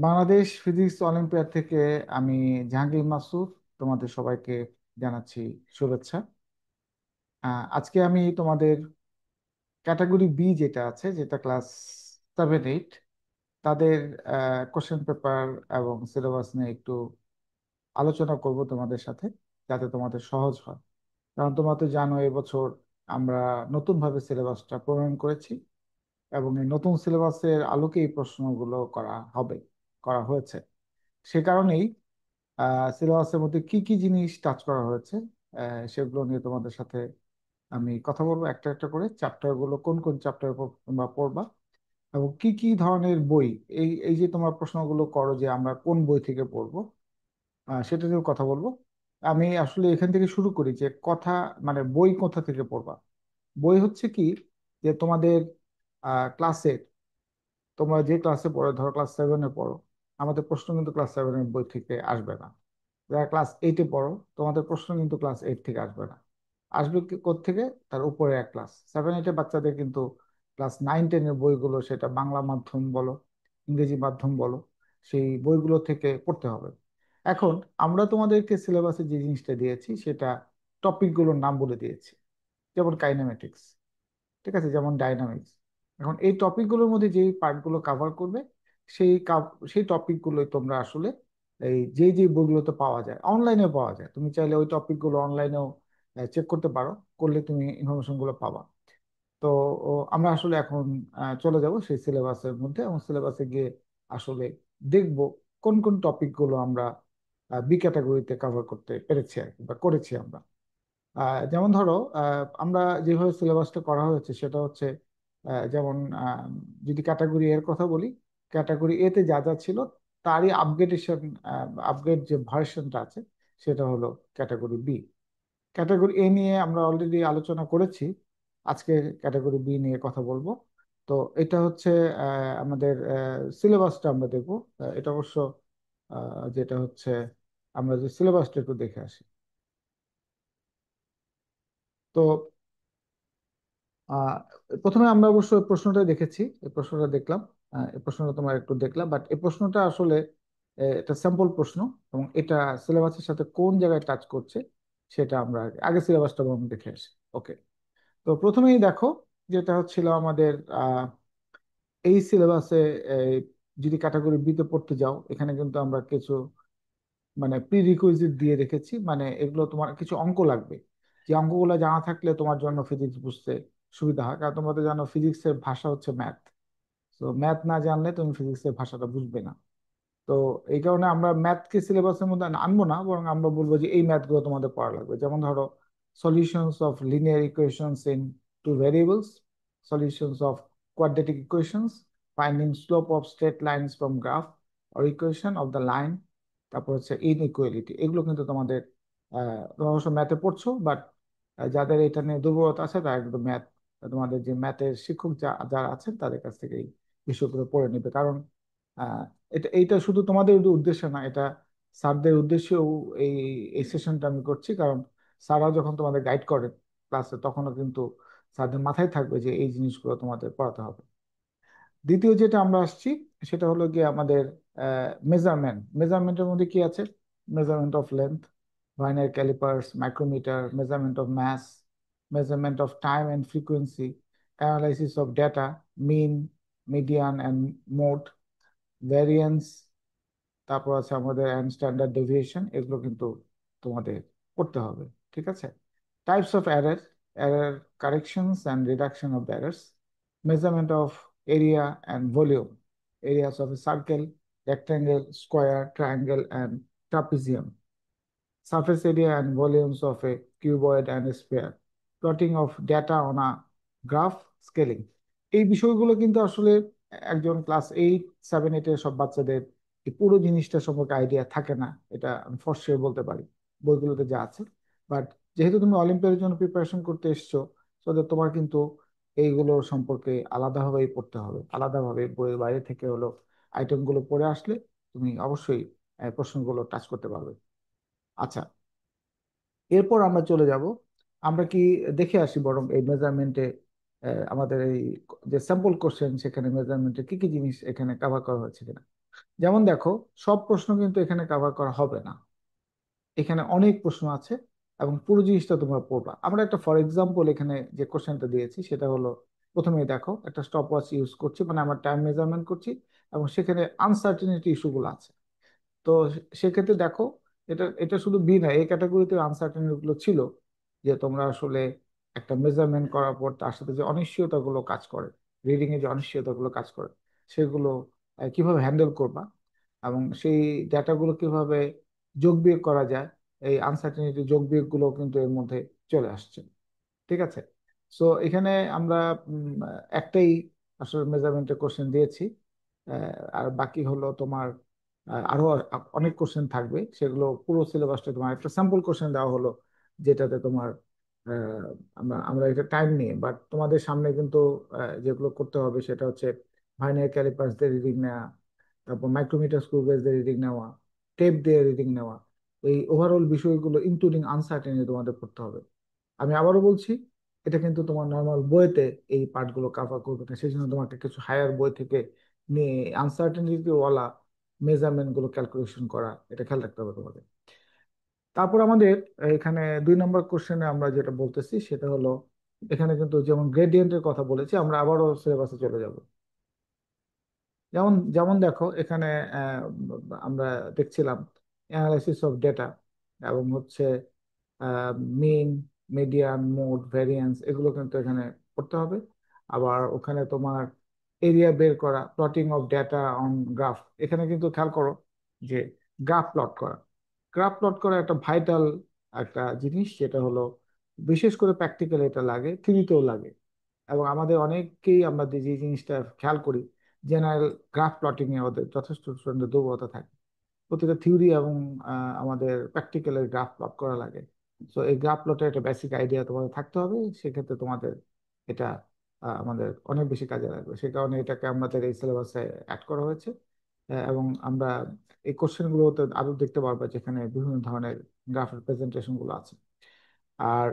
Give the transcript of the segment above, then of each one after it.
Bangladesh physics olympiad থেকে আমি জাহাঙ্গীর মাসুদ তোমাদের সবাইকে জানাচ্ছি শুভেচ্ছা। আজকে আমি তোমাদের ক্যাটাগরি বি যেটা আছে, যেটা ক্লাস 7-8, তাদের কোশ্চেন পেপার এবং সিলেবাস নিয়ে একটু আলোচনা করব তোমাদের সাথে, যাতে তোমাদের সহজ হয়। কারণ তোমরা তো জানো এবছর আমরা নতুনভাবে সিলেবাসটা প্রণয়ন করেছি এবং এই নতুন সিলেবাসের আলোকে এই প্রশ্নগুলো করা হয়েছে। সে কারণেই সিলেবাসের মধ্যে কি কি জিনিস টাচ করা হয়েছে সেগুলো নিয়ে তোমাদের সাথে আমি কথা বলবো একটা একটা করে। চ্যাপ্টার গুলো কোন কোন চ্যাপ্টার তোমরা পড়বা এবং কি কি ধরনের বই, এই এই যে তোমরা প্রশ্নগুলো করো যে আমরা কোন বই থেকে পড়বো, সেটা নিয়েও কথা বলবো। আমি আসলে এখান থেকে শুরু করি যে কথা, মানে বই কোথা থেকে পড়বা। বই হচ্ছে কি, যে তোমাদের ক্লাসে, তোমরা যে ক্লাসে পড়ো, ধরো ক্লাস 7-এ পড়ো, আমাদের প্রশ্ন কিন্তু ক্লাস 7-এর বই থেকে আসবে না। যারা ক্লাস 8-এ পড়ো, তোমাদের প্রশ্ন কিন্তু ক্লাস 8 থেকে আসবে না। আসবে থেকে, তার উপরে এক ক্লাস 7-8-এ বাচ্চাদের কিন্তু ক্লাস 9-10-এর বইগুলো, সেটা বাংলা মাধ্যম বলো, ইংরেজি মাধ্যম বলো, সেই বইগুলো থেকে পড়তে হবে। এখন আমরা তোমাদেরকে সিলেবাসে যে জিনিসটা দিয়েছি সেটা টপিকগুলোর নাম বলে দিয়েছি। যেমন কাইনেমেটিক্স, ঠিক আছে, যেমন ডাইনামিক্স। এখন এই টপিকগুলোর মধ্যে যেই পার্টগুলো কাভার করবে, সেই টপিকগুলোই তোমরা আসলে এই যে বইগুলোতে পাওয়া যায়, অনলাইনেও পাওয়া যায়, তুমি চাইলে ওই টপিকগুলো অনলাইনেও চেক করতে পারো, করলে তুমি ইনফরমেশনগুলো পাবা। তো আমরা আসলে এখন চলে যাব সেই সিলেবাসের মধ্যে, এবং সিলেবাসে গিয়ে আসলে দেখব কোন কোন টপিকগুলো আমরা বি ক্যাটাগরিতে কভার করতে পেরেছি আর কি, বা করেছি আমরা। যেমন ধরো, আমরা যেভাবে সিলেবাসটা করা হয়েছে সেটা হচ্ছে, যেমন যদি ক্যাটাগরি এর কথা বলি, ক্যাটাগরি এতে যা যা ছিল তারই আপগ্রেড যে ভার্সনটা আছে সেটা হলো ক্যাটাগরি বি। ক্যাটাগরি এ নিয়ে আমরা অলরেডি আলোচনা করেছি, আজকে ক্যাটাগরি বি নিয়ে কথা বলবো। তো এটা হচ্ছে আমাদের সিলেবাসটা আমরা দেখবো। এটা অবশ্য যেটা হচ্ছে, আমরা যে সিলেবাসটা একটু দেখে আসি। তো আহ প্রথমে আমরা অবশ্য প্রশ্নটা দেখেছি, এই প্রশ্নটা দেখলাম, এই প্রশ্নটা তোমার একটু দেখলাম, বাট এই প্রশ্নটা আসলে এটা স্যাম্পল প্রশ্ন, এবং এটা সিলেবাসের সাথে কোন জায়গায় টাচ করছে সেটা আমরা আগে আগে সিলেবাসটা বরং দেখে আসি। ওকে, তো প্রথমেই দেখো, যেটা হচ্ছিল আমাদের এই সিলেবাসে, যদি ক্যাটাগরি বি তে পড়তে যাও, এখানে কিন্তু আমরা কিছু মানে প্রি রিকুইজিট দিয়ে রেখেছি, মানে এগুলো তোমার কিছু অঙ্ক লাগবে, যে অঙ্কগুলো জানা থাকলে তোমার জন্য ফিজিক্স বুঝতে সুবিধা হয়। কারণ তোমরা তো জানো ফিজিক্সের ভাষা হচ্ছে ম্যাথ। তো ম্যাথ না জানলে তুমি ফিজিক্সের ভাষাটা বুঝবে না। তো এই কারণে আমরা ম্যাথকে সিলেবাসের মধ্যে আনবো না, বরং আমরা বলবো যে এই ম্যাথগুলো তোমাদের পড়া লাগবে। যেমন ধরো, solutions of linear equations in two variables, solutions of quadratic equations, finding slope of straight lines from graph or equation of the line. তারপর হচ্ছে ইনইকুয়ালিটি, এগুলো কিন্তু তোমাদের তোমরা অবশ্য ম্যাথে পড়ছো, বাট যাদের এটা নিয়ে দুর্বলতা আছে তারা কিন্তু ম্যাথ, তোমাদের যে ম্যাথের শিক্ষক যারা আছেন তাদের কাছ থেকে এই বিষয়গুলো পড়ে নিবে। কারণ আহ, এইটা শুধু তোমাদের উদ্দেশ্য না, এটা স্যারদের উদ্দেশ্যেও এই এই সেশনটা আমি করছি। কারণ স্যাররাও যখন তোমাদের গাইড করেন ক্লাসে, তখনও কিন্তু স্যারদের মাথায় থাকবে যে এই জিনিসগুলো তোমাদের পড়াতে হবে। দ্বিতীয় যেটা আমরা আসছি, সেটা হলো গিয়ে আমাদের মেজারমেন্টের মধ্যে কি আছে? Measurement of length, vernier callipers, micrometer, measurement of mass, measurement of time and frequency, analysis of data, mean, median and mode, variance, তারপর আছে আমাদের অ্যান্ড স্ট্যান্ডার্ড ডেভিয়েশন। এগুলো কিন্তু তোমাদের পড়তে হবে, ঠিক আছে? Types of error, error corrections and reduction of errors, measurement of area and volume, areas of A circle, rectangle, square, triangle, and trapezium, surface area and volumes of a cuboid and a sphere, plotting of data on a graph, scaling। এই বিষয়গুলো কিন্তু আসলে একজন class 8, 7, 8-এর সব বাচ্চাদের এই পুরো জিনিসটা সম্পর্কে আইডিয়া থাকে না, এটা আমি ফর শিওর বলতে পারি বইগুলোতে যা আছে। বাট যেহেতু তুমি অলিম্পিয়াডের জন্য প্রিপারেশন করতে এসছো, তো তোমার কিন্তু এইগুলো সম্পর্কে আলাদাভাবেই পড়তে হবে, আলাদাভাবে বইয়ের বাইরে থেকে হলো আইটেমগুলো পড়ে আসলে তুমি অবশ্যই প্রশ্নগুলো টাচ করতে পারবে। আচ্ছা, এরপর আমরা চলে যাব, আমরা কি দেখে আসি বরং এই মেজারমেন্টে আমাদের এই যে স্যাম্পল কোশ্চেন, সেখানে মেজারমেন্টে কি কি জিনিস এখানে কভার করা হয়েছে কিনা। যেমন দেখো, সব প্রশ্ন কিন্তু এখানে কভার করা হবে না, এখানে অনেক প্রশ্ন আছে এবং পুরো জিনিসটা তোমরা পড়বা। আমরা একটা ফর এক্সাম্পল এখানে যে কোশ্চেনটা দিয়েছি সেটা হলো, প্রথমেই দেখো একটা স্টপ ওয়াচ ইউজ করছি, মানে আমরা টাইম মেজারমেন্ট করছি এবং সেখানে আনসার্টেনিটি ইস্যুগুলো আছে। তো সেক্ষেত্রে দেখো, এটা এটা শুধু বি না, এই ক্যাটাগরিতে আনসার্টেনিটি গুলো ছিল, যে তোমরা আসলে একটা মেজারমেন্ট করার পর তার সাথে যে অনিশ্চয়তাগুলো কাজ করে, রিডিং এ যে অনিশ্চয়তাগুলো কাজ করে, সেগুলো কিভাবে হ্যান্ডেল করবা এবং সেই ডাটাগুলো কিভাবে যোগ বিয়োগ করা যায়, এই আনসার্টেনিটি যোগ বিয়োগ গুলো কিন্তু এর মধ্যে চলে আসছে। ঠিক আছে। সো এখানে আমরা একটাই আসলে মেজারমেন্টের কোশ্চেন দিয়েছি। আর বাকি হলো তোমার আরো অনেক কোশ্চেন থাকবে, সেগুলো পুরো সিলেবাসটা তোমার একটা স্যাম্পল কোশ্চেন দেওয়া হলো, যেটাতে তোমার আহ, আমরা আমরা এটা টাইম নিয়ে, বাট তোমাদের সামনে কিন্তু যেগুলো করতে হবে সেটা হচ্ছে ভার্নিয়ার ক্যালিপার্স দিয়ে রিডিং নেওয়া, তারপর মাইক্রোমিটার স্ক্রু গেজ দিয়ে রিডিং নেওয়া, টেপ দিয়ে রিডিং নেওয়া, এই ওভারঅল বিষয়গুলো ইনক্লুডিং আনসার্টেনিটি তোমাদের করতে হবে। আমি আবারও বলছি, এটা কিন্তু তোমার নর্মাল বইতে এই পার্টগুলো কাভার করবে না, সেই জন্য তোমাকে কিছু হায়ার বই থেকে নিয়ে আনসার্টেনিটি ওয়ালা মেজারমেন্ট গুলো ক্যালকুলেশন করা, এটা খেয়াল রাখতে হবে তোমাদের। তারপর আমাদের এখানে 2 নম্বর কোশ্চেনে আমরা যেটা বলতেছি সেটা হলো, এখানে কিন্তু যেমন গ্রেডিয়েন্টের কথা বলেছি, আমরা আবারও সিলেবাসে চলে যাব। যেমন যেমন দেখো এখানে আমরা দেখছিলাম অ্যানালাইসিস অফ ডেটা এবং হচ্ছে মিন, মিডিয়ান, মোড, ভ্যারিয়েন্স, এগুলো কিন্তু এখানে করতে হবে। আবার ওখানে তোমার এরিয়া বের করা, plotting of data on graph, এখানে কিন্তু খেয়াল করো যে গ্রাফ প্লট করা, গ্রাফ প্লট করা একটা ভাইটাল একটা জিনিস, যেটা হলো বিশেষ করে প্র্যাকটিক্যাল এটা লাগে, থিওরিতেও লাগে। এবং আমাদের অনেককেই আমরা যে যে জিনিসটা খেয়াল করি, জেনারেল গ্রাফ প্লটিং এ ওদের যথেষ্ট সুন্দর দুর্বলতা থাকে। প্রতিটা থিওরি এবং আমাদের প্র্যাকটিক্যালের গ্রাফ প্লট করা লাগে। তো এই গ্রাফ প্লটের একটা বেসিক আইডিয়া তোমাদের থাকতে হবে, সেক্ষেত্রে তোমাদের এটা আমাদের অনেক বেশি কাজে লাগবে, সে কারণে এটাকে আমাদের এই সিলেবাসে অ্যাড করা হয়েছে। এবং আমরা এই কোশ্চেন গুলোতে আরো দেখতে পারবো যেখানে বিভিন্ন ধরনের গ্রাফের প্রেজেন্টেশন গুলো আছে। আর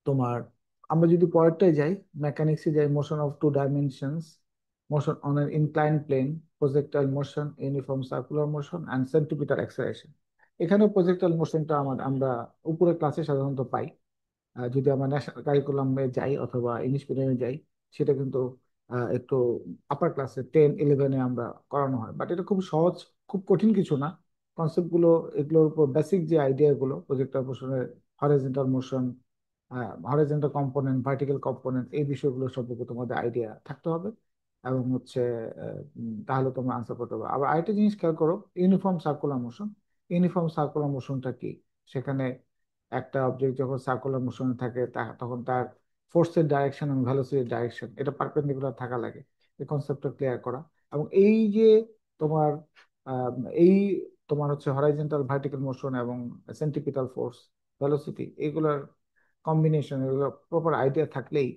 তোমার, আমরা যদি পরেরটায় যাই, মেকানিক্সে যাই, motion of two dimensions, motion on an incline plane, projectile motion, uniform circular motion and centripetal acceleration. এখানেও প্রজেক্টাইল মোশনটা আমরা উপরের ক্লাসে সাধারণত পাই। যদি আমরা ন্যাশনাল কারিকুলামে যাই অথবা ইংলিশ মিডিয়ামে যাই, সেটা কিন্তু একটু আপার ক্লাসে 10-11-এ আমরা করানো হয়, বাট এটা খুব সহজ, খুব কঠিন কিছু না। কনসেপ্ট গুলো, এগুলোর উপর বেসিক যে আইডিয়া গুলো, প্রজেক্টর মোশনের horizontal motion, horizontal component, vertical component, এই বিষয়গুলো সম্পর্কে তোমাদের আইডিয়া থাকতে হবে। এবং হচ্ছে তাহলে তোমরা আনসার করতে পারবে। আবার আরেকটা জিনিস খেয়াল করো, uniform circular motion. Uniform circular মোশনটা কি? সেখানে একটা অবজেক্ট যখন সার্কুলার মোশনে থাকে তখন তার ফোর্সের ডাইরেকশন এবং ভেলোসিটির ডাইরেকশন এটা পারপেন্ডিকুলার থাকা লাগে। এই কনসেপ্টটা ক্লিয়ার করা, এবং এই যে তোমার আহ, এই তোমার হচ্ছে হরাইজন্টাল ভার্টিক্যাল মোশন এবং সেন্ট্রিপিটাল ফোর্স, ভেলোসিটি, এগুলোর কম্বিনেশন, এগুলো প্রপার আইডিয়া থাকলেই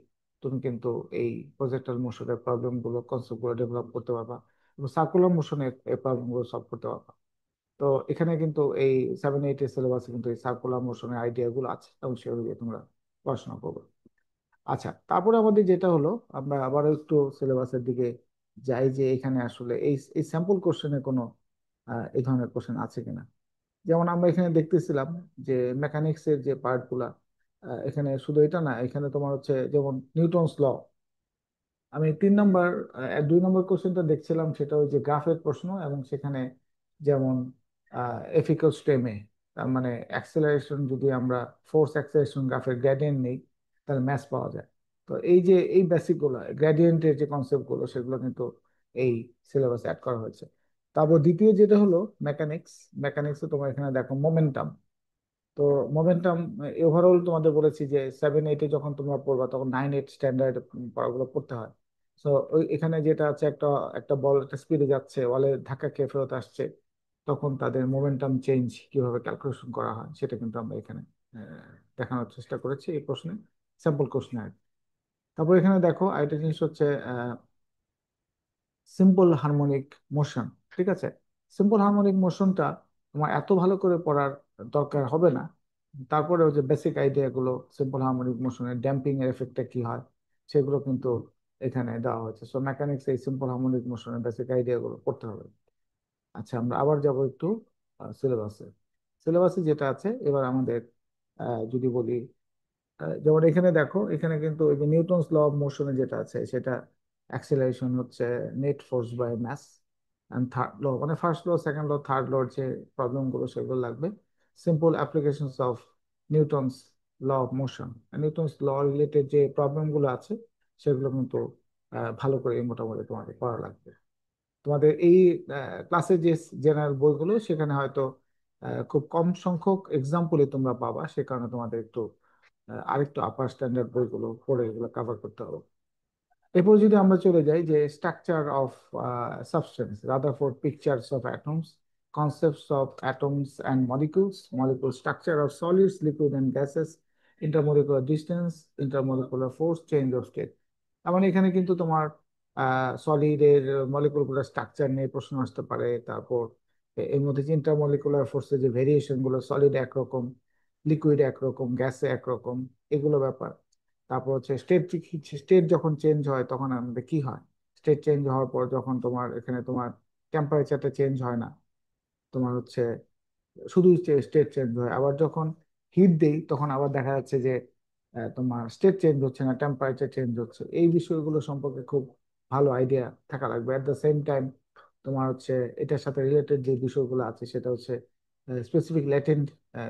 তুমি কিন্তু এই প্রজেক্টাইল মোশনের প্রবলেম গুলো, কনসেপ্ট গুলো ডেভেলপ করতে পারবা এবং সার্কুলার মোশনের এই প্রবলেম গুলো সলভ করতে পারবা। তো এখানে কিন্তু এই 7-8 এর সিলেবাসে কিন্তু এই সার্কুলার মোশনের আইডিয়া গুলো আছে এবং সেগুলো দিয়ে তোমরা পড়াশোনা করবে। আচ্ছা, তারপরে আমাদের যেটা হলো, আমরা আবারও একটু সিলেবাসের দিকে যাই, যে এখানে আসলে এই এই স্যাম্পল কোশ্চেনে কোনো এই ধরনের কোশ্চেন আছে কিনা। যেমন আমরা এখানে দেখতেছিলাম যে মেকানিক্স এর যে পার্ট গুলা, এখানে শুধু এটা না, এখানে তোমার হচ্ছে যেমন নিউটনস ল। আমি 3 নম্বর 2 নম্বর কোশ্চেনটা দেখছিলাম, সেটা ওই যে গ্রাফের প্রশ্ন, এবং সেখানে যেমন F equals to M A, তার মানে অ্যাক্সেলারেশন যদি আমরা ফোর্স অ্যাক্সেলারেশন গ্রাফের গ্রেডিয়েন্ট নেই, তাহলে ম্যাথ পাওয়া যায়। তো এই যে এই বেসিক গুলো, গ্রেডিয়েন্টের যে কনসেপ্ট গুলো, সেগুলো কিন্তু এই সিলেবাসে অ্যাড করা হয়েছে। তারপর দ্বিতীয় যেটা হলো মেকানিক্স। মেকানিক্সে তোমার এখানে দেখো মোমেন্টাম। তো মোমেন্টাম ওভারঅল তোমাদের বলেছি যে 7-8-এ যখন তোমরা পড়বা তখন 9-8 স্ট্যান্ডার্ড পড়াগুলো পড়তে হয়। তো ওই এখানে যেটা আছে, একটা একটা বল একটা স্পিডে যাচ্ছে, বলে ধাক্কা খেয়ে ফেরত আসছে, তখন তাদের মোমেন্টাম চেঞ্জ কিভাবে ক্যালকুলেশন করা হয় সেটা কিন্তু আমরা এখানে দেখানোর চেষ্টা করেছি এই প্রশ্নে, স্যাম্পল কোশ্চেন। তারপর এখানে দেখো আরেকটা জিনিস হচ্ছে সিম্পল হারমোনিক মোশন। ঠিক আছে, সিম্পল হারমোনিক মোশনটা তোমার এত ভালো করে পড়ার দরকার হবে না, তারপরেও যে বেসিক আইডিয়া গুলো, সিম্পল হারমোনিক মোশনের ড্যাম্পিং এর এফেক্টটা কি হয়, সেগুলো কিন্তু এখানে দেওয়া হয়েছে। সো মেকানিক্স এই সিম্পল হারমোনিক মোশনের বেসিক আইডিয়া গুলো পড়তে হবে। আচ্ছা, আমরা আবার যাব একটু সিলেবাসে। সিলেবাসে যেটা আছে এবার আমাদের যদি বলি, যেমন এখানে দেখো, এখানে কিন্তু ওই যে নিউটনস ল অফ মোশনে যেটা আছে সেটা অ্যাক্সেলারেশন হচ্ছে net force by mass, and third law মানে first law, second law, third লর যে প্রবলেম গুলো সেগুলো লাগবে। Simple applications of Newton's law of motion, Newton's law related যে প্রবলেম গুলো আছে সেগুলো কিন্তু ভালো করে মোটামুটি তোমাদের পড়া লাগবে। তোমাদের এই ক্লাসের যে জেনারেল বইগুলো সেখানে হয়তো খুব কম সংখ্যক এক্সাম্পলে তোমরা পাবা, সে কারণে তোমাদের একটু আরেকটু আপার স্ট্যান্ডার্ড বইগুলো পড়ে এগুলো কভার করতে হবে। এরপর যদি আমরা চলে যাই যে structure of substance, Rutherford pictures of atoms, concepts of atoms and molecules, molecule structure of solids, liquid and gases, intermolecular distance, intermolecular force, change of state. তার মানে এখানে কিন্তু তোমার সলিডের মলিকুলার স্ট্রাকচার নিয়ে প্রশ্ন আসতে পারে। তারপর এর মধ্যে যে ইন্টারমলিকুলার ফোর্সের যে ভেরিয়েশন গুলো, সলিড একরকম, লিকুইড একরকম, গ্যাসে একরকম, এগুলো ব্যাপার। তারপর হচ্ছে স্টেট, স্টেট যখন চেঞ্জ হয় তখন আমাদের কি হয়, স্টেট চেঞ্জ হওয়ার পর যখন তোমার এখানে তোমার টেম্পারেচারটা চেঞ্জ হয় না, তোমার হচ্ছে শুধু স্টেট চেঞ্জ হয়। আবার যখন হিট দেই তখন আবার দেখা যাচ্ছে যে তোমার স্টেট চেঞ্জ হচ্ছে না, টেম্পারেচার চেঞ্জ হচ্ছে। এই বিষয়গুলো সম্পর্কে খুব ভালো আইডিয়া থাকা লাগবে। অ্যাট দ্য সেম টাইম তোমার হচ্ছে এটার সাথে রিলেটেড যে বিষয়গুলো আছে সেটা হচ্ছে specific latent,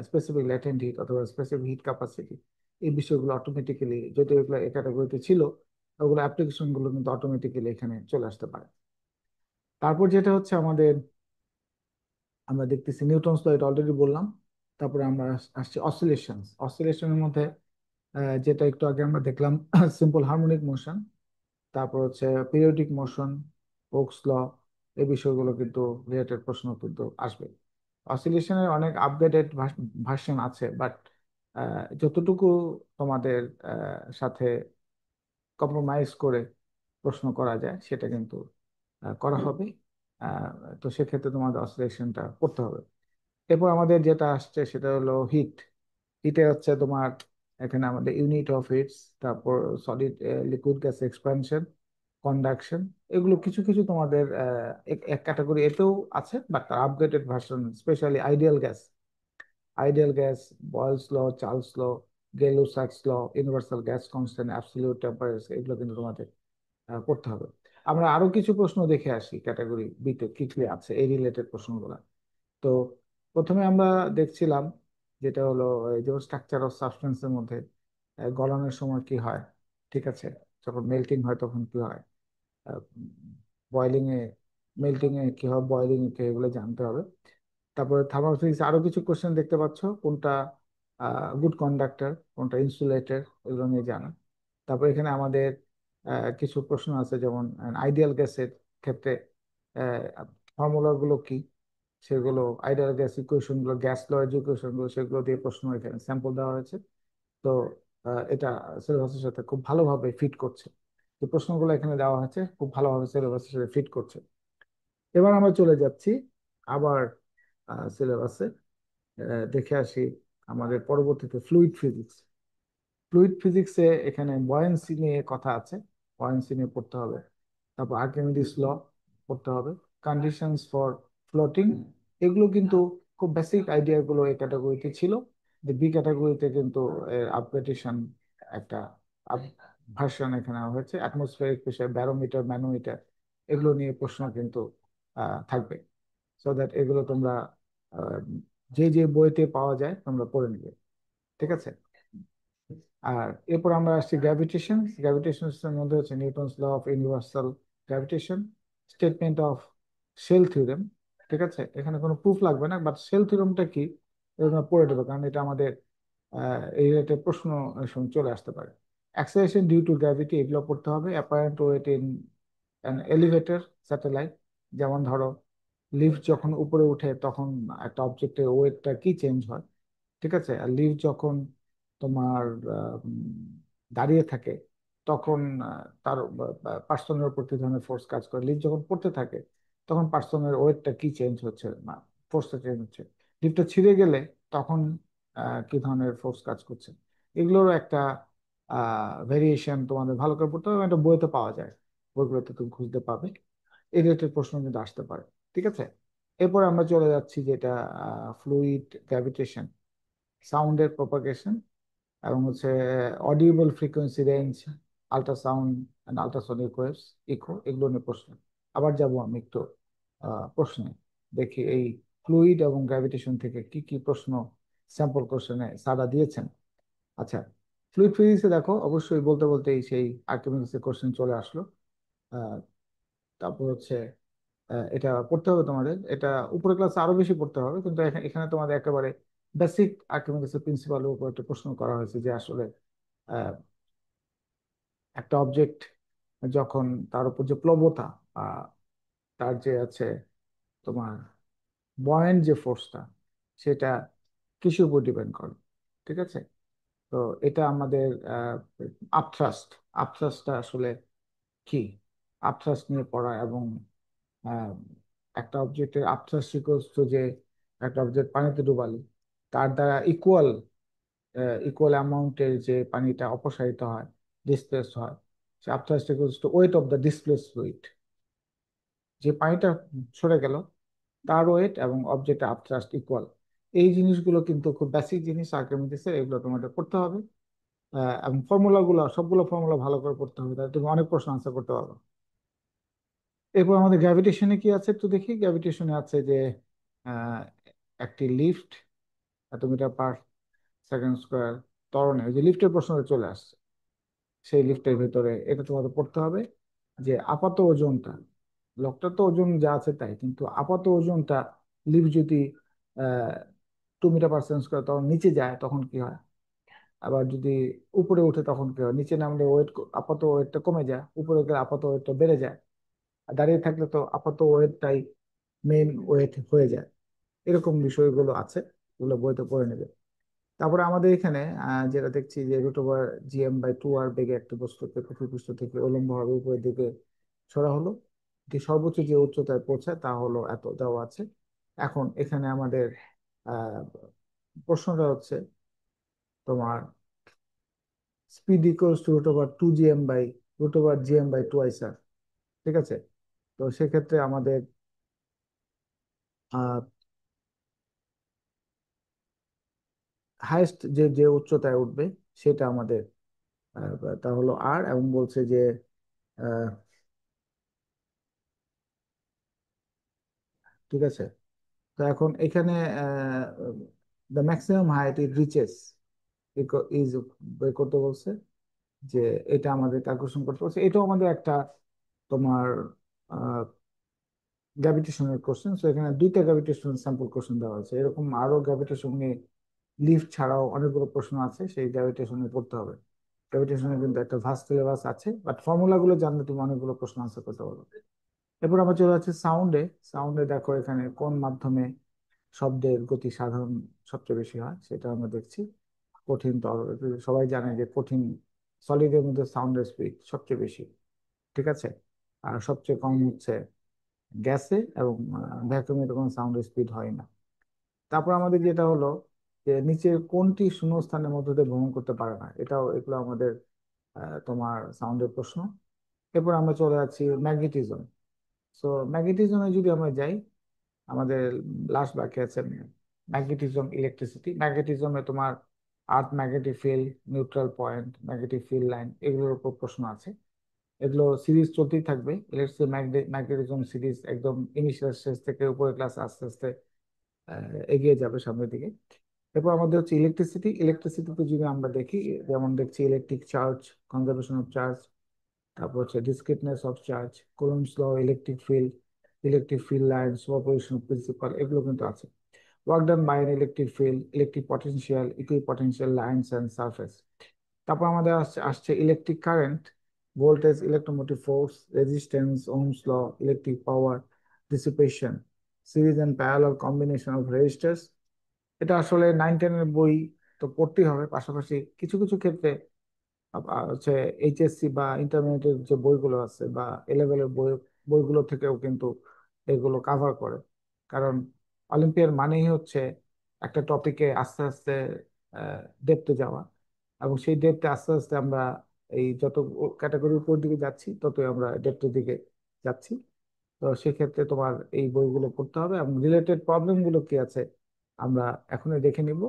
specific latent heat অথবা স্পেসিফিক হিট ক্যাপাসিটি। এই বিষয়গুলো অটোমেটিক্যালি, যদি এগুলো এই ক্যাটাগরিতে ছিল, ওগুলো অ্যাপ্লিকেশন গুলো কিন্তু অটোমেটিক্যালি এখানে চলে আসতে পারে। তারপর যেটা হচ্ছে আমাদের, আমরা দেখতেছি নিউটনস ল, এটা অলরেডি বললাম। তারপরে আমরা আসছি অসিলেশন। অসিলেশনের মধ্যে যেটা একটু আগে আমরা দেখলাম সিম্পল হারমোনিক মোশন, তারপর হচ্ছে পিরিয়ডিক মোশন, ওকস ল, এই বিষয়গুলো কিন্তু রিলেটেড প্রশ্ন কিন্তু আসবে। অসিলেশনের অনেক আপডেটেড ভার্সন আছে, বাট যতটুকু তোমাদের সাথে কম্প্রোমাইজ করে প্রশ্ন করা যায় সেটা কিন্তু করা হবে। আহ, তো সেক্ষেত্রে তোমাদের অসিলেশনটা করতে হবে। এরপর আমাদের যেটা আসছে সেটা হলো হিট। হিটে হচ্ছে তোমার এখানে আমাদের ইউনিট অফ হিটস, তারপর solid liquid gas expansion, conduction, এগুলো কিছু কিছু তোমাদের এক ক্যাটাগরি এতেও আছে, বাট তার upgraded version, specially ideal gas, ideal gas, Boyle's law, Charles law, Gay Lussac's law, universal gas constant, absolute temperature, এগুলো কিন্তু তোমাদের করতে হবে। আমরা আরো কিছু প্রশ্ন দেখে আসি ক্যাটাগরি বিতে কি কি আছে এই রিলেটেড প্রশ্নগুলো। তো প্রথমে আমরা দেখছিলাম যেটা হলো এই যে স্ট্রাকচার অফ সাবস্টেন্সের মধ্যে গলনের সময় কি হয়, ঠিক আছে, যখন মেল্টিং হয় তখন কি হয়, বয়লিং এ, মেল্টিং এ কি হয়, বয়লিং এ কি হয়, এগুলো জানতে হবে। তারপরে থার্মোফিজিক্স আরো কিছু কোশ্চেন দেখতে পাচ্ছ, কোনটা গুড কন্ডাক্টর, কোনটা ইনসুলেটর, এগুলো নিয়ে জানা। তারপর এখানে আমাদের কিছু প্রশ্ন আছে, যেমন আইডিয়াল গ্যাসের ক্ষেত্রে ফর্মুলা গুলো কি, সেগুলো আইডিয়াল গ্যাস ইকুয়েশন গুলো, গ্যাস ল এর যে ইকুয়েশন গুলো সেগুলো দিয়ে প্রশ্ন এখানে স্যাম্পল দেওয়া হয়েছে। তো এটা সিলেবাসের সাথে খুব ভালোভাবে ফিট করছে। যে প্রশ্নগুলো এখানে দেওয়া হয়েছে খুব ভালোভাবে সিলেবাসের সাথে ফিট করছে। এবার আমরা চলে যাচ্ছি আবার সিলেবাসে, দেখে আসি আমাদের পরবর্তীতে ফ্লুইড ফিজিক্স। ফ্লুইড ফিজিক্সে এখানে বয়েন্সি নিয়ে কথা আছে, বয়েন্সি নিয়ে পড়তে হবে। তারপর আর্কিমিডিস ল পড়তে হবে, কন্ডিশনস ফর ফ্লোটিং। এগুলো কিন্তু খুব বেসিক আইডিয়া গুলো এই ক্যাটাগরিতে ছিল। যে বি ক্যাটাগরিতে কিন্তু আপগ্রেডেশন একটা ভার্সন এখানে হয়েছে, অ্যাটমসফিয়ারিক প্রেসার, ব্যারোমিটার, ম্যানোমিটার, এগুলো নিয়ে প্রশ্ন কিন্তু থাকবে। সো দ্যাট এগুলো তোমরা আহ, যে যে বইতে পাওয়া যায় তোমরা পড়ে নিবে, ঠিক আছে। আর এরপর আমরা আসছি গ্র্যাভিটেশন। গ্র্যাভিটেশন মধ্যে হচ্ছে Newton's law of universal gravitation, statement of shell theorem, ঠিক আছে। এখানে কোনো প্রুফ লাগবে না, বাট শেল থিওরেমটা কি এটা তোমরা পড়ে দেবো, কারণ এটা আমাদের এই রিলেটেড প্রশ্ন অনেক সময় চলে আসতে পারে। অ্যাক্সেলারেশন ডিউ টু গ্র্যাভিটি, এগুলো পড়তে হবে। Apparent weight in an elevator satellite, যেমন ধরো লিফট যখন উপরে উঠে তখন একটা অবজেক্টের ওয়েটটা কি চেঞ্জ হয়, ঠিক আছে। আর লিফট যখন তোমার দাঁড়িয়ে থাকে তখন তার পার্সনের উপর কি ধরনের ফোর্স কাজ করে। লিফট যখন পড়তে থাকে তখন পার্সনের ওয়েটটা কি চেঞ্জ হচ্ছে, না ফোর্সটা চেঞ্জ হচ্ছে। লিফটটা ছিঁড়ে গেলে তখন কি ধরনের ফোর্স কাজ করছে। এগুলোর একটা ভেরিয়েশন তোমাদের ভালো করে পড়তে হবে, এটা বইতে পাওয়া যায়, বইগুলোতে তুমি খুঁজতে পাবে। এই রিলেটেড প্রশ্ন কিন্তু আসতে পারে। ঠিক আছে, এরপর আমরা চলে যাচ্ছি যেটা ফ্লুইড গ্র্যাভিটেশন, সাউন্ডের প্রপাগেশন, এবং হচ্ছে audible frequency range, ultrasound and ultrasonic waves, echo, এগুলো নিয়ে প্রশ্ন। আবার যাব আমি একটু প্রশ্নে, দেখি এই ফ্লুইড এবং গ্র্যাভিটেশন থেকে কি কি প্রশ্ন স্যাম্পল কোশ্চেনে সাড়া দিয়েছেন। আচ্ছা, ফ্লুইড ফিজিক্সে দেখো অবশ্যই বলতে বলতেই সেই আর্কিমিডিসের কোশ্চেন চলে আসলো। আহ, তারপর হচ্ছে এটা পড়তে হবে তোমাদের, এটা উপরের ক্লাসে আরো বেশি পড়তে হবে, কিন্তু এখানে এখানে তোমাদের একেবারে বেসিক আর্কিমিডিসের প্রিন্সিপালের উপর একটা প্রশ্ন করা হয়েছে যে আসলে আহ, একটা অবজেক্ট যখন তার উপর যে প্লবতা, আহ, তার যে আছে তোমার বয়েন্ট যে ফোর্সটা, সেটা কিসের উপর ডিপেন্ড করে। ঠিক আছে, তো এটা আমাদের আপথ্রাস্ট, আপথ্রাস্টটা আসলে কি, আপথ্রাস্ট নিয়ে পড়া, এবং আহ, একটা অবজেক্টের আপথ্রাস্ট ইকুয়ালস টু যে একটা অবজেক্ট পানিতে ডুবালে তার দ্বারা ইকুয়াল ইকুয়াল অ্যামাউন্টের যে পানিটা অপসারিত হয়, ডিসপ্লেস হয়, সে upthrust equals to weight of the displace fluid. যে পানিটা সরে গেল তার ওয়েট এবং অবজেক্টের আপথ্রাস্ট ইকুয়াল। এই জিনিসগুলো কিন্তু খুব বেসিক জিনিস আর্কিমিডিসের, এগুলো তোমাদের পড়তে হবে। এবং ফর্মুলাগুলো, সবগুলো ফর্মুলা ভালো করে পড়তে হবে, তাহলে তুমি অনেক প্রশ্ন আনসার করতে পারবে। এরপর আমাদের গ্র্যাভিটেশনে কি আছে একটু দেখি। গ্র্যাভিটেশনে আছে যে আহ, একটি লিফট এত মিটার পার সেকেন্ড স্কোয়ার ত্বরণে, ওই যে লিফটের প্রশ্নটা চলে আসছে, সেই লিফটের ভেতরে এটা তোমাদের পড়তে হবে যে আপাত ওজনটা, লোকটার তো ওজন যা আছে তাই, কিন্তু আপাত ওজনটা লিফট যদি 2 মিটার পার সেকেন্ড স্কোয়ার তখন নিচে যায় তখন কি হয়, আবার যদি উপরে উঠে তখন কি হয়, নিচে নামলে ওয়েট, আপাত ওয়েটটা কমে যায়, উপরে গেলে আপাত ওয়েটটা বেড়ে যায়, আর দাঁড়িয়ে থাকলে তো আপাত ওয়েটটাই মেইন ওয়েট হয়ে যায়। এরকম বিষয়গুলো আছে, এগুলো বইতে পড়ে নেবে। তারপরে আমাদের এখানে যেটা দেখছি যে √GM/2r বেগে একটা বস্তুকে পৃথিবীপৃষ্ঠ থেকে উল্লম্বভাবে উপরের দিকে ছড়া হলো, যে সর্বোচ্চ যে উচ্চতায় পৌঁছায় তা হলো এত, দেওয়া আছে। এখন এখানে আমাদের আহ প্রশ্নটা হচ্ছে তোমার speed equals to √2GM/2 r। ঠিক আছে, তো সেক্ষেত্রে আমাদের আহ হাইস্ট যে যে উচ্চতায় উঠবে সেটা আমাদের তা হলো আর, এবং বলছে যে আহ, ঠিক আছে, তো এখন এখানে the maximum height it reaches is বের করতে বলছে, যে এটা আমাদের ক্যালকুলেশন করতে বলছে। এটাও আমাদের একটা তোমার গ্র্যাভিটেশনের কোশ্চেন। সো এখানে দুইটা গ্র্যাভিটেশন স্যাম্পল কোশ্চেন দেওয়া আছে, এরকম আরো গ্র্যাভিটেশন নিয়ে লিফট ছাড়াও অনেকগুলো প্রশ্ন আছে, সেই গ্র্যাভিটেশনে পড়তে হবে। গ্র্যাভিটেশনে কিন্তু একটা ভাস্ট সিলেবাস আছে, বাট ফর্মুলা গুলো জানলে তুমি অনেকগুলো প্রশ্ন আনসার করতে পারবে। এরপর আমরা চলে যাচ্ছি সাউন্ডে। সাউন্ডে দেখো এখানে কোন মাধ্যমে শব্দের গতি সাধারণ সবচেয়ে বেশি হয় সেটা আমরা দেখছি। কঠিন তরল, সবাই জানে যে কঠিন সলিডের মধ্যে সাউন্ডের স্পিড সবচেয়ে বেশি। ঠিক আছে, আর সবচেয়ে কম হচ্ছে গ্যাসে, এবং ভ্যাকুয়ামে কোনো সাউন্ডের স্পিড হয় না। তারপর আমাদের যেটা হলো যে নিচের কোনটি শূন্যস্থানের মধ্যে দিয়ে ভ্রমণ করতে পারে না, এগুলো আমাদের তোমার সাউন্ডের প্রশ্ন। এরপর আমরা চলে যাচ্ছি ম্যাগনেটিজম। সো ম্যাগনেটিজমে যদি আমরা যাই, আমাদের লাস্ট বাকি আছে ম্যাগনেটিজম, ইলেকট্রিসিটি। ম্যাগনেটিজমে তোমার earth magnetic field, neutral point, magnetic field line, এগুলোর উপর প্রশ্ন আছে। এগুলো সিরিজ চলতেই থাকবে, ইলেকট্রিক ম্যাগনেটিজম সিরিজ একদম ইনিশিয়াল স্টেজ থেকে উপরের ক্লাস আস্তে আস্তে এগিয়ে যাবে সামনের দিকে। এরপর আমাদের হচ্ছে ইলেকট্রিসিটি। ইলেকট্রিসিটিতে যদি আমরা দেখি, যেমন দেখছি electric charge, conservation of charge, তারপর হচ্ছে discreteness of charge, Coulomb's law, electric field line, superposition principle, এগুলো কিন্তু আছে। Work done by an electric field, electric potential, equipotential lines and surface. তারপর আমাদের আসছে আসছে electric current, voltage, electromotive force, resistance, Ohm's law, electric power, dissipation, series and parallel combination of resistors. এটা আসলে 9-10-এর বই তো পড়তেই হবে, পাশাপাশি কিছু কিছু ক্ষেত্রে হচ্ছে এইচএসসি বা ইন্টারমিডিয়েটের যে বইগুলো আছে বা এ লেভেলের বইগুলো থেকেও কিন্তু এগুলো কাভার করে। কারণ অলিম্পিয়ার মানেই হচ্ছে একটা টপিকে আস্তে আস্তে ডেপতে যাওয়া। এবং সেই ডেপথে আস্তে আস্তে আমরা এই যত ক্যাটাগরির উপর দিকে যাচ্ছি ততই আমরা ডেপথের দিকে যাচ্ছি। তো সেক্ষেত্রে তোমার এই বইগুলো পড়তে হবে এবং রিলেটেড প্রবলেম গুলো কি আছে আমরা এখনই দেখে নিব।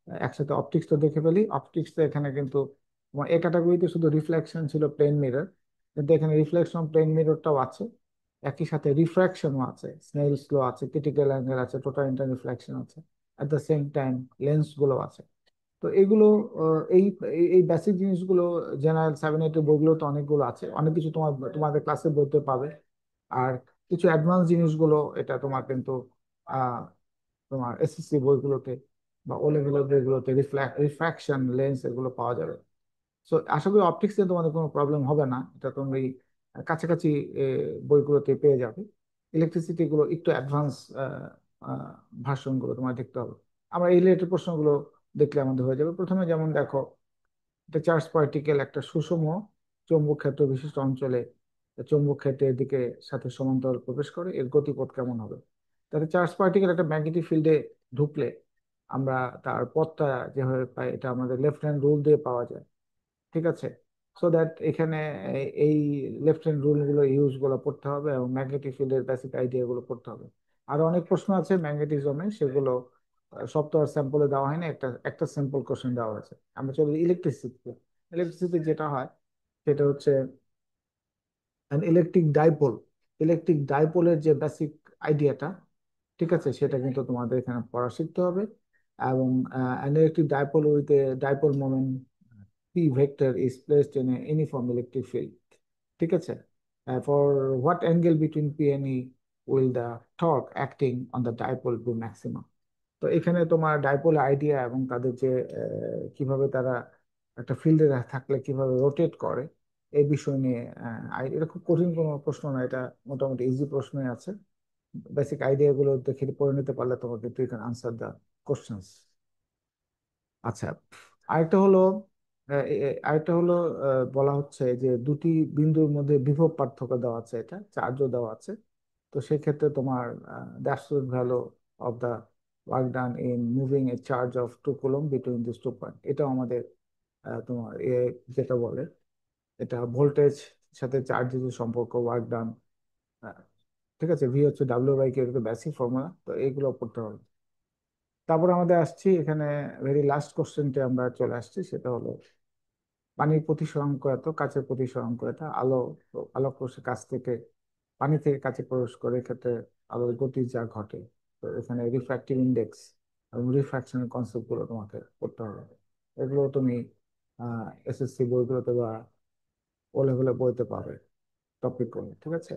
একসাথে অপটিক্স তো দেখে ফেলি। অপটিক্স তো এখানে কিন্তু তোমার এ ক্যাটাগরিতে শুধু রিফ্লেকশন ছিল, প্লেন মিরর, কিন্তু এখানে রিফ্লেকশন প্লেন মিররটাও আছে, একই সাথে রিফ্রাকশনও আছে, স্নেলস ল আছে, ক্রিটিক্যাল অ্যাঙ্গেল আছে, টোটাল ইন্টার রিফ্লেকশন আছে, at the same time lens গুলো আছে। তো এগুলো এই এই এই বেসিক জিনিসগুলো জেনারেল 7 8 এর বইগুলো তো অনেকগুলো আছে, অনেক কিছু তোমাদের ক্লাসে বইতে পাবে। আর কিছু অ্যাডভান্স জিনিসগুলো এটা তোমার কিন্তু আহ তোমার এসএসসি বইগুলোতে বা ও লেভেলের বইগুলোতে রিফ্রাকশন লেন্স এগুলো পাওয়া যাবে। সো আশা করি অপটিক্স নিয়ে তোমাদের কোনো প্রবলেম হবে না, এটা তুমি কাছাকাছি বইগুলোতে পেয়ে যাবে। ইলেকট্রিসিটি গুলো একটু অ্যাডভান্স ভার্সন গুলো তোমার দেখতে হবে। আমরা এই রিলেটেড প্রশ্নগুলো দেখলে আমাদের হয়ে যাবে। প্রথমে যেমন দেখো, একটা চার্জ পার্টিকেল একটা সুষম চৌম্বক ক্ষেত্র বিশিষ্ট অঞ্চলে চৌম্বক ক্ষেত্রের দিকে সাথে সমান্তরাল প্রবেশ করে, এর গতিপথ কেমন হবে? তাহলে চার্জ পার্টিকেল একটা ম্যাগনেটিক ফিল্ডে ঢুকলে আমরা তার পথটা যেভাবে পাই এটা আমাদের লেফট হ্যান্ড রুল দিয়ে পাওয়া যায়। ঠিক আছে? সো দ্যাট এখানে এই লেফট হ্যান্ড রুল গুলো ইউজ গুলো পড়তে হবে এবং ম্যাগনেটিক ফিল্ডের বেসিক আইডিয়া গুলো পড়তে হবে। আরো অনেক প্রশ্ন আছে ম্যাগনেটিজমে, সেগুলো সব তো আর স্যাম্পলে দেওয়া হয়নি, একটা একটা স্যাম্পল কোশ্চেন দেওয়া হয়েছে। আমরা চলি ইলেকট্রিসিটি। ইলেকট্রিসিটি যেটা হয় সেটা হচ্ছে ইলেকট্রিক ডাইপোল। ইলেকট্রিক ডাইপোলের যে বেসিক আইডিয়াটা, ঠিক আছে, সেটা কিন্তু তোমাদের এখানে পড়া শিখতে হবে। এবং electric dipole with a dipole moment P vector is placed in a uniform electric field. ঠিক আছে? For what angle between P and E will the torque acting on the dipole be maximum? তো এখানে তোমার dipole idea এবং তাদের যে কিভাবে তারা একটা ফিল্ডে থাকলে কিভাবে রোটেট করে এই বিষয় নিয়ে এটা খুব কঠিন কোনো প্রশ্ন না, এটা মোটামুটি ইজি প্রশ্নই আছে। বেসিক আইডিয়া গুলো দেখে পড়ে নিতে পারলে তোমাকে তুই ক্যান আনসার দ্য কোশ্চেন্স। আচ্ছা, আরেকটা হলো আরেকটা হলো বলা হচ্ছে যে দুটি বিন্দুর মধ্যে বিভব পার্থক্য দেওয়া আছে, এটা চার্জও দেওয়া আছে। তো সেক্ষেত্রে তোমার the absolute value of the work done in moving A charge of 2 coulomb between this 2 point, এটাও আমাদের তোমার যেটা বলে এটা ভোল্টেজ সাথে চার্জের যে সম্পর্ক, ওয়ার্ক ডান, ঠিক আছে, ভি হচ্ছে ডাব্লিউ বাই কে, এটা বেসিক ফর্মুলা, তো এইগুলো পড়তে হবে। তারপর আমাদের আসছি এখানে ভেরি লাস্ট কোশ্চেনটা আমরা চলে আসছি, সেটা হলো পানির প্রতিসরাঙ্ক এত, কাচের প্রতিসরাঙ্ক এটা। আলোক রশ্মি কাছ থেকে পানি থেকে কাছে প্রবেশ করে, এক্ষেত্রে আলোর গতি যা ঘটে। তো এখানে রিফ্র্যাক্টিভ ইন্ডেক্স এবং রিফ্র্যাকশনের কনসেপ্ট গুলো তোমাকে পড়তে হবে। এগুলো তুমি এসএসসি বইগুলোতে বা ও লেভেলে বইতে পাবে টপিক করে। ঠিক আছে?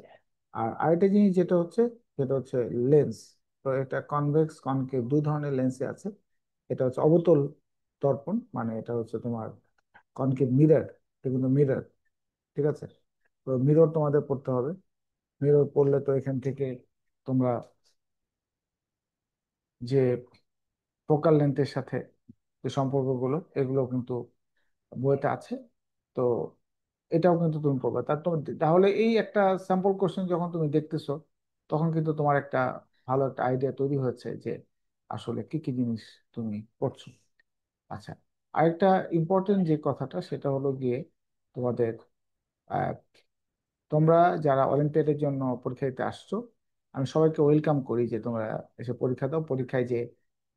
আর আরেকটা জিনিস যেটা হচ্ছে সেটা হচ্ছে লেন্স। তো এটা কনভেক্স কনকেভ দুই ধরনের লেন্সে আছে। এটা হচ্ছে অবতল দর্পণ, মানে এটা হচ্ছে তোমার কনকেভ মিরর, এটা কিন্তু মিরর। ঠিক আছে? তো মিরর তোমাদের পড়তে হবে। মিরর পড়লে তো এখান থেকে তোমরা যে ফোকাল লেন্থের সাথে যে সম্পর্কগুলো এগুলো কিন্তু বইতে আছে। তো এটাও কিন্তু তুমি পড়বে। তাহলে এই একটা স্যাম্পল কোশ্চেন যখন তুমি দেখতেছো তখন কিন্তু তোমার একটা ভালো একটা আইডিয়া তৈরি হয়েছে যে আসলে কি কি জিনিস তুমি পড়ছো। আচ্ছা, আরেকটা ইম্পর্টেন্ট যে কথাটা সেটা হলো গিয়ে তোমাদের আহ, তোমরা যারা অলিম্পিয়াডের জন্য পরীক্ষা দিতে আসছো, আমি সবাইকে ওয়েলকাম করি যে তোমরা এসে পরীক্ষা দাও। পরীক্ষায় যে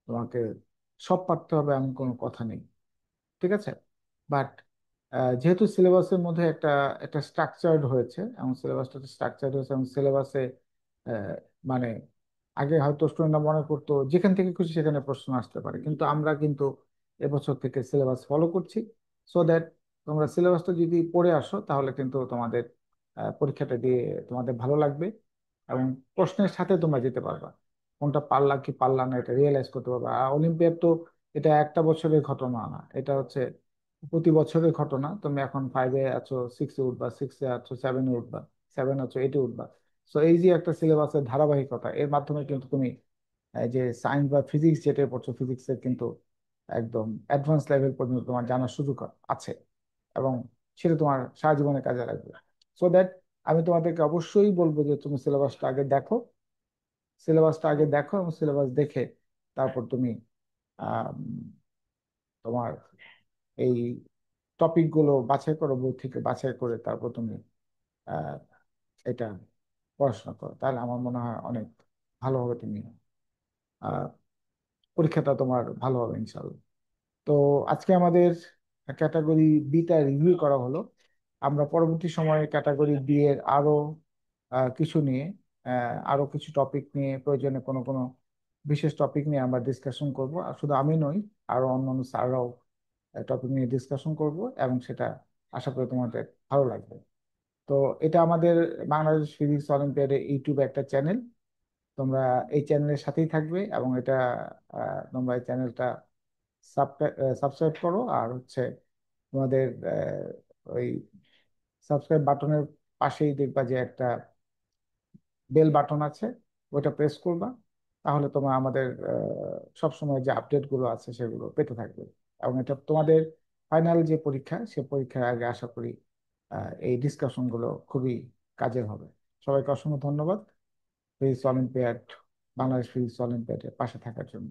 তোমাকে সব পারতে হবে এমন কোনো কথা নেই। ঠিক আছে? বাট যেহেতু সিলেবাসের মধ্যে একটা একটা স্ট্রাকচার্ড হয়েছে এবং সিলেবাসটা স্ট্রাকচার্ড হয়েছে এবং সিলেবাসে মানে আগে হয়তো স্টুডেন্টরা মনে করতো যেখান থেকে খুশি সেখানে প্রশ্ন আসতে পারে, কিন্তু আমরা কিন্তু এবছর থেকে সিলেবাস ফলো করছি। সো দ্যাট তোমরা সিলেবাসটা যদি পড়ে আসো তাহলে কিন্তু তোমাদের পরীক্ষাটা দিয়ে তোমাদের ভালো লাগবে এবং প্রশ্নের সাথে তোমরা যেতে পারবা, কোনটা পারলা কি পারলা না এটা রিয়েলাইজ করতে পারবা। আর অলিম্পিয়াড তো এটা একটা বছরের ঘটনা না, এটা হচ্ছে প্রতি বছরের ঘটনা। তুমি এখন 5-এ আছো, 6-এ উঠবা, 6-এ আছো, 7-এ উঠবা, 7 আছো, 8-এ উঠবা। সো এই যে একটা সিলেবাসের ধারাবাহিকতা, এর মাধ্যমে কিন্তু তুমি এই যে সায়েন্স বা ফিজিক্স যেটা পড়ছো ফিজিক্সের কিন্তু একদম অ্যাডভান্স লেভেল পর্যন্ত তোমার জানার সুযোগ আছে এবং সেটা তোমার সারা জীবনে কাজে লাগবে। সো দ্যাট আমি তোমাদেরকে অবশ্যই বলবো যে তুমি সিলেবাসটা আগে দেখো। সিলেবাসটা আগে দেখো এবং সিলেবাস দেখে তারপর তুমি আহ, তোমার এই টপিক গুলো বাছাই করো, বই থেকে বাছাই করে তারপর তুমি আহ, এটা পড়াশোনা করো, তাহলে আমার মনে হয় অনেক ভালোভাবে তুমি আহ, পরীক্ষাটা তোমার ভালো হবে ইনশাল্লাহ। তো আজকে আমাদের ক্যাটাগরি বিটা রিভিউ করা হলো। আমরা পরবর্তী সময়ে ক্যাটাগরি বি এর আরো কিছু নিয়ে, আরো কিছু টপিক নিয়ে, প্রয়োজনে কোনো কোনো বিশেষ টপিক নিয়ে আমরা ডিসকাশন করব। আর শুধু আমি নই, আরো অন্যান্য স্যাররাও টপিক নিয়ে ডিসকাশন করব, এবং সেটা আশা করি তোমাদের ভালো লাগবে। তো এটা আমাদের বাংলাদেশ ফিজিক্স অলিম্পিয়াডের ইউটিউবে একটা চ্যানেল। তোমরা এই চ্যানেলের সাথেই থাকবে, এবং এটা তোমরা এই চ্যানেলটা সাবস্ক্রাইব করো। আর হচ্ছে তোমাদের ওই সাবস্ক্রাইব বাটনের পাশেই দেখবা যে একটা বেল বাটন আছে, ওটা প্রেস করবা। তাহলে তোমরা আমাদের সবসময় যে আপডেট গুলো আছে সেগুলো পেতে থাকবে। এবং এটা তোমাদের ফাইনাল যে পরীক্ষা, সে পরীক্ষার আগে আশা করি এই ডিসকাশন গুলো খুবই কাজের হবে। সবাইকে অসংখ্য ধন্যবাদ ফিজিক্স অলিম্পিয়াড, বাংলাদেশ ফিজিক্স অলিম্পিয়াডের পাশে থাকার জন্য।